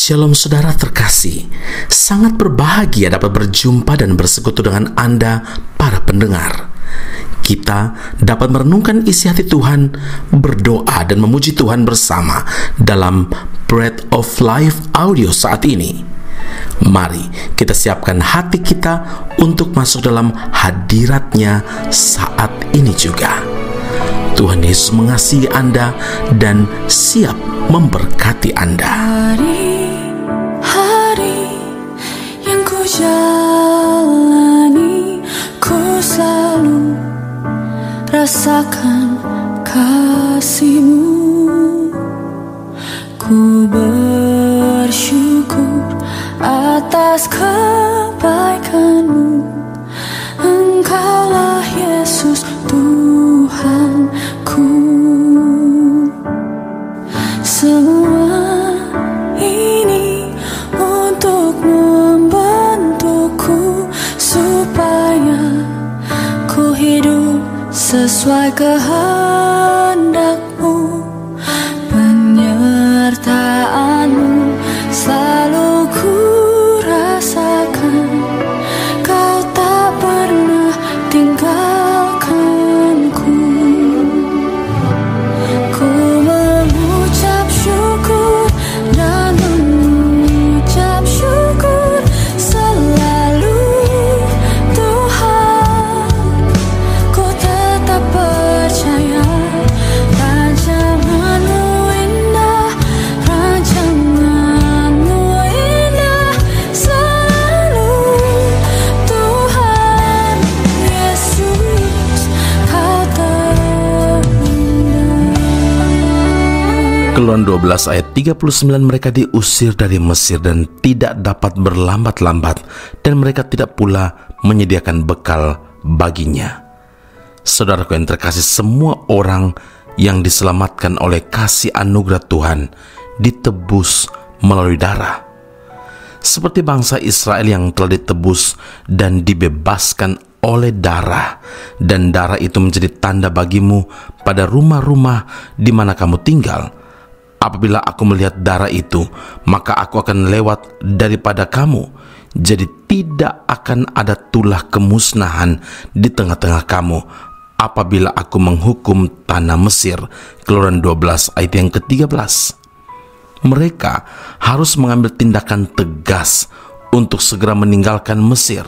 Shalom saudara terkasih, sangat berbahagia dapat berjumpa dan bersekutu dengan Anda para pendengar. Kita dapat merenungkan isi hati Tuhan, berdoa dan memuji Tuhan bersama dalam Bread of Life audio saat ini. Mari kita siapkan hati kita untuk masuk dalam hadirat-Nya saat ini juga. Tuhan Yesus mengasihi Anda dan siap memberkati Anda. Hari-hari yang ku jalani, ku selalu rasakan kasih-Mu. Ku bersyukur atas kebaikan-Mu. Engkaulah Yesus Tuhanku. Semua ini untuk membentukku supaya ku hidup sesuai kehendak-Mu. Penyertaan-Mu selalu ku rasakan. Kau tak pernah tinggalkanku. Ku mengucap syukur dan mengucap syukur selalu, Tuhan. Ku tetap percaya rancangan-Mu indah, rancangan-Mu indah selalu, Tuhan Yesus, Kau terindah. Keluaran 12 ayat 39, mereka diusir dari Mesir dan tidak dapat berlambat-lambat, dan mereka tidak pula menyediakan bekal baginya. Saudaraku yang terkasih, semua orang yang diselamatkan oleh kasih anugerah Tuhan ditebus melalui darah. Seperti bangsa Israel yang telah ditebus dan dibebaskan oleh darah, dan darah itu menjadi tanda bagimu pada rumah-rumah di mana kamu tinggal. Apabila aku melihat darah itu, maka aku akan lewat daripada kamu, jadi tidak akan ada tulah kemusnahan di tengah-tengah kamu apabila aku menghukum tanah Mesir. Keluaran 12 ayat yang ke-13. Mereka harus mengambil tindakan tegas untuk segera meninggalkan Mesir.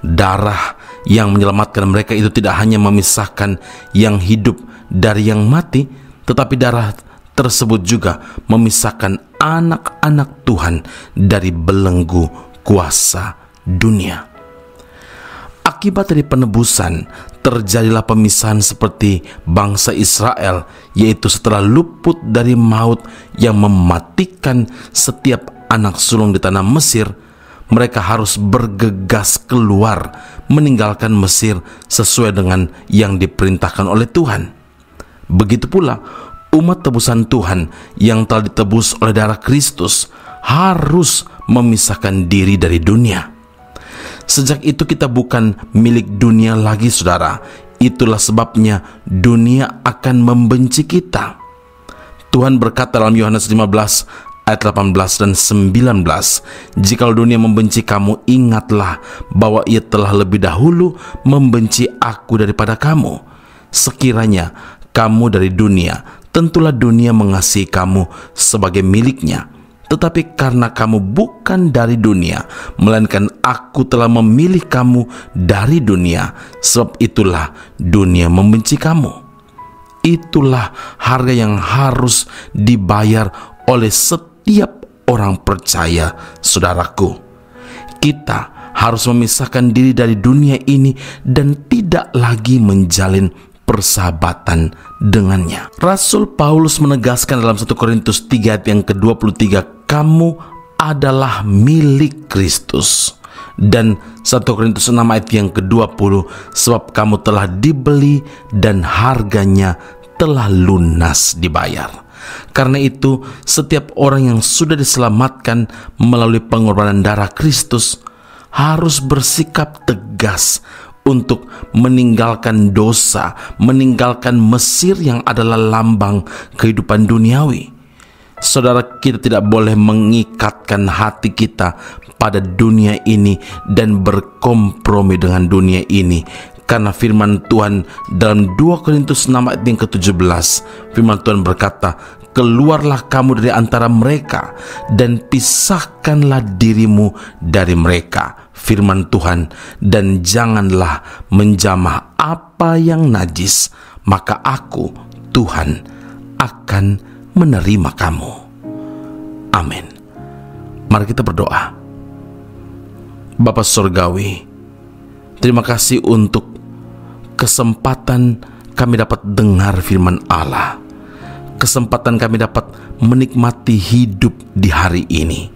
Darah yang menyelamatkan mereka itu tidak hanya memisahkan yang hidup dari yang mati, tetapi darah tersebut juga memisahkan anak-anak Tuhan dari belenggu kuasa dunia. Akibat dari penebusan, terjadilah pemisahan seperti bangsa Israel, yaitu setelah luput dari maut yang mematikan setiap anak sulung di tanah Mesir, mereka harus bergegas keluar meninggalkan Mesir sesuai dengan yang diperintahkan oleh Tuhan. Begitu pula umat tebusan Tuhan yang telah ditebus oleh darah Kristus harus memisahkan diri dari dunia. Sejak itu kita bukan milik dunia lagi, saudara. Itulah sebabnya dunia akan membenci kita. Tuhan berkata dalam Yohanes 15 ayat 18 dan 19, "Jikalau dunia membenci kamu, ingatlah bahwa ia telah lebih dahulu membenci aku daripada kamu. Sekiranya kamu dari dunia, tentulah dunia mengasihi kamu sebagai miliknya. Tetapi karena kamu bukan dari dunia, melainkan aku telah memilih kamu dari dunia, sebab itulah dunia membenci kamu." Itulah harga yang harus dibayar oleh setiap orang percaya, saudaraku. Kita harus memisahkan diri dari dunia ini dan tidak lagi menjalin persahabatan dengannya. Rasul Paulus menegaskan dalam 1 Korintus 3 ayat yang ke-23, kamu adalah milik Kristus. Dan 1 Korintus 6 ayat yang ke-20, sebab kamu telah dibeli dan harganya telah lunas dibayar. Karena itu, setiap orang yang sudah diselamatkan melalui pengorbanan darah Kristus harus bersikap tegas untuk meninggalkan dosa, meninggalkan Mesir yang adalah lambang kehidupan duniawi. Saudara, kita tidak boleh mengikatkan hati kita pada dunia ini dan berkompromi dengan dunia ini. Karena firman Tuhan dalam 2 Korintus 6 ayat yang ke-17, firman Tuhan berkata, keluarlah kamu dari antara mereka dan pisahkanlah dirimu dari mereka, firman Tuhan, dan janganlah menjamah apa yang najis, maka aku, Tuhan, akan menerima kamu. Amin. Mari kita berdoa. Bapa Surgawi, terima kasih untuk kesempatan kami dapat dengar firman Allah. Kesempatan kami dapat menikmati hidup di hari ini.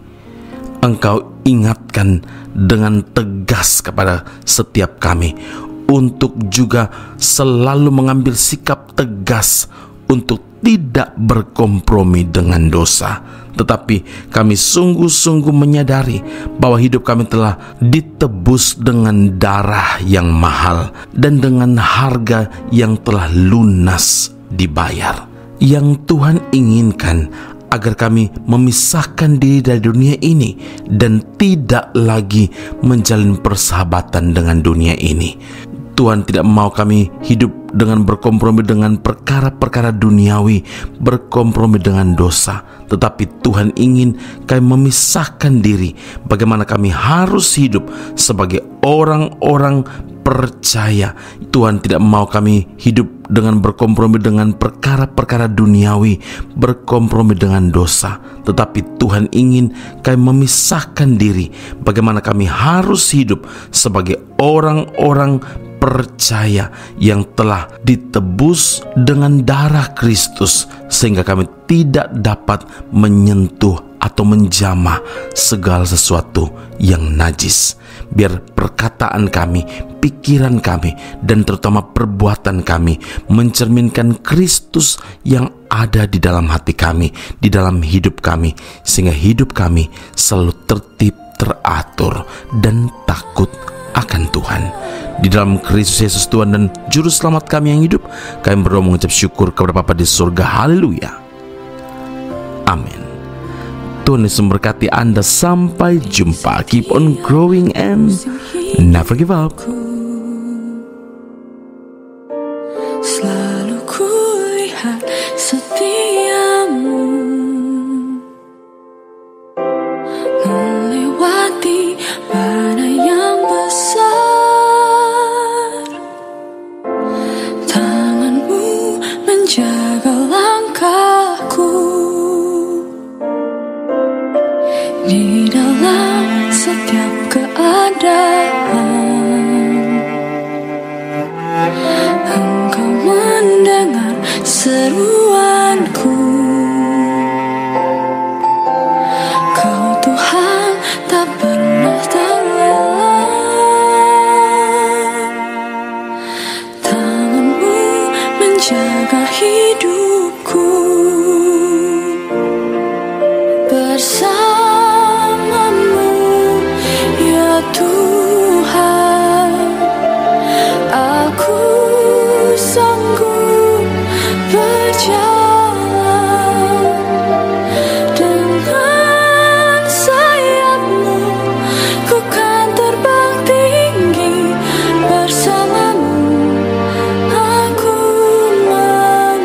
Engkau ingatkan dengan tegas kepada setiap kami untuk juga selalu mengambil sikap tegas untuk tidak berkompromi dengan dosa. Tetapi kami sungguh-sungguh menyadari bahwa hidup kami telah ditebus dengan darah yang mahal dan dengan harga yang telah lunas dibayar. Yang Tuhan inginkan agar kami memisahkan diri dari dunia ini dan tidak lagi menjalin persahabatan dengan dunia ini. Tuhan tidak mau kami hidup dengan berkompromi dengan perkara-perkara duniawi, berkompromi dengan dosa. Tetapi Tuhan ingin kami memisahkan diri bagaimana kami harus hidup sebagai orang-orang percaya. Tuhan tidak mau kami hidup dengan berkompromi dengan perkara-perkara duniawi, berkompromi dengan dosa. Tetapi Tuhan ingin kami memisahkan diri bagaimana kami harus hidup sebagai orang-orang percaya yang telah ditebus dengan darah Kristus, sehingga kami tidak dapat menyentuh atau menjamah segala sesuatu yang najis. Biar perkataan kami, pikiran kami, dan terutama perbuatan kami mencerminkan Kristus yang ada di dalam hati kami, di dalam hidup kami, sehingga hidup kami selalu tertib, teratur, dan takut akan Tuhan. Di dalam Kristus Yesus Tuhan dan Juru Selamat kami yang hidup, kami berdoa mengucap syukur kepada Bapa di surga. Haleluya. Amin. Tuhan Yesus memberkati Anda. Sampai jumpa. Keep on growing and never give up. Selalu kulihat setiamu melewati badai yang besar. Tanganmu menjaga langkahku di dalam setiap keadaan. Engkau mendengar seruanku. Kau Tuhan tak pernah terlelap. Tanganmu menjaga hidupku. Bersamamu ya Tuhan, aku sanggup berjalan. Dengan sayapmu ku kan terbang tinggi. Bersamamu aku menang.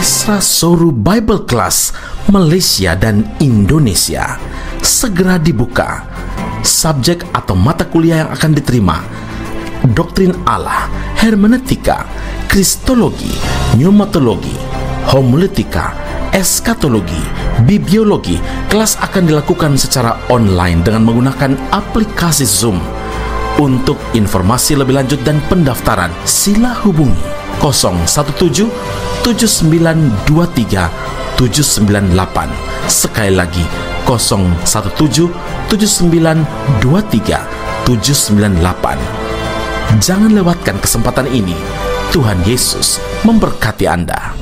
Esra Soru Bible Class Malaysia dan Indonesia segera dibuka. Subjek atau mata kuliah yang akan diterima: Doktrin Allah, Hermeneutika, Kristologi, Pneumatologi, Homiletika, Eskatologi, Bibliologi. Kelas akan dilakukan secara online dengan menggunakan aplikasi Zoom. Untuk informasi lebih lanjut dan pendaftaran, sila hubungi 017 7923 798. Sekali lagi 017 7923 798. Jangan lewatkan kesempatan ini. Tuhan Yesus memberkati Anda.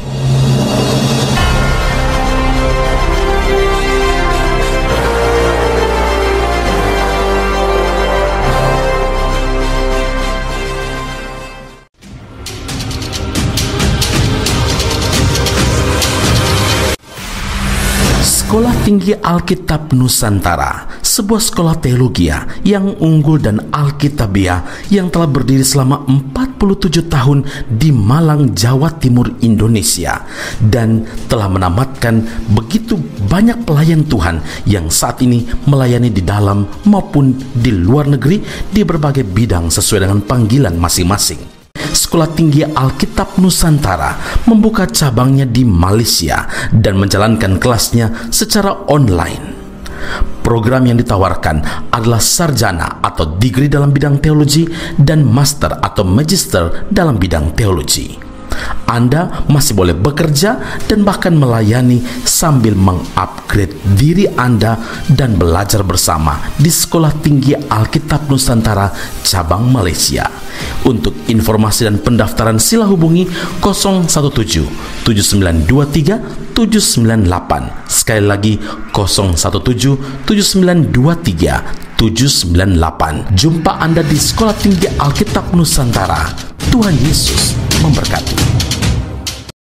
Sekolah Tinggi Alkitab Nusantara, sebuah sekolah teologi yang unggul dan alkitabiah yang telah berdiri selama 47 tahun di Malang, Jawa Timur, Indonesia, dan telah menamatkan begitu banyak pelayan Tuhan yang saat ini melayani di dalam maupun di luar negeri di berbagai bidang sesuai dengan panggilan masing-masing. Sekolah Tinggi Alkitab Nusantara membuka cabangnya di Malaysia dan menjalankan kelasnya secara online. Program yang ditawarkan adalah sarjana atau degree dalam bidang teologi dan master atau magister dalam bidang teologi. Anda masih boleh bekerja dan bahkan melayani sambil mengupgrade diri Anda dan belajar bersama di Sekolah Tinggi Alkitab Nusantara cabang Malaysia. Untuk informasi dan pendaftaran sila hubungi 017 7923 798. Sekali lagi 017 7923 798. Jumpa Anda di Sekolah Tinggi Alkitab Nusantara. Tuhan Yesus memberkati.